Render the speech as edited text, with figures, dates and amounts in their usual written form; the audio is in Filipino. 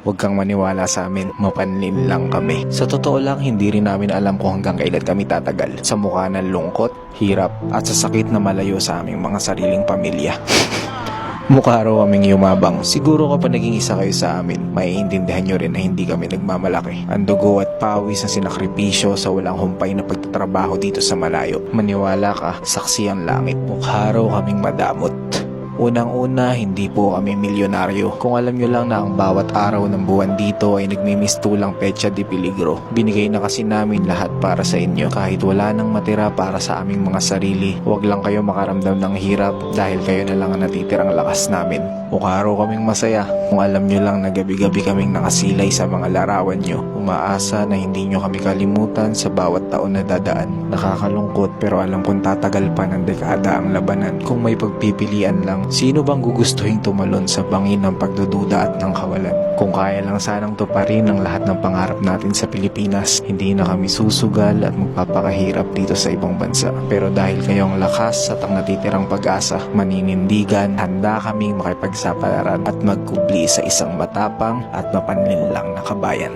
Huwag kang maniwala sa amin, mapanlin lang kami. Sa totoo lang, hindi rin namin alam kung hanggang kailan kami tatagal. Sa mukha ng lungkot, hirap at sa sakit na malayo sa aming mga sariling pamilya. Mukha raw kaming yumabang. Siguro kapag naging isa kayo sa amin, maiintindihan nyo rin na hindi kami nagmamalaki. Ang dugo at pawis na sinakripisyo sa walang humpay na pagtatrabaho dito sa malayo. Maniwala ka, saksi ang langit. Mukha raw kaming madamot. Unang-una, hindi po kami milyonaryo. Kung alam nyo lang na ang bawat araw ng buwan dito ay nagmimistulang petsa de peligro. Binigay na kasi namin lahat para sa inyo. Kahit wala nang matira para sa aming mga sarili, huwag lang kayo makaramdam ng hirap dahil kayo na lang ang natitirang lakas namin. Mukha raw kaming masaya. Kung alam nyo lang na gabi-gabi kaming nakasilay sa mga larawan nyo. Umaasa na hindi nyo kami kalimutan sa bawat taon na dadaan. Nakakalungkot pero alam kong tatagal pa ng dekada ang labanan. Kung may pagpipilian lang, sino bang gugustuhin tumalon sa bangin ng pagdududa at ng kawalan? Kung kaya lang sanang tuparin ang lahat ng pangarap natin sa Pilipinas, hindi na kami susugal at magpapakahirap dito sa ibang bansa. Pero dahil kayo ang lakas at ang natitirang pag-asa, maninindigan, handa kaming makipagsapalaran at magkubli sa isang matapang at mapanlinlang na kabayan.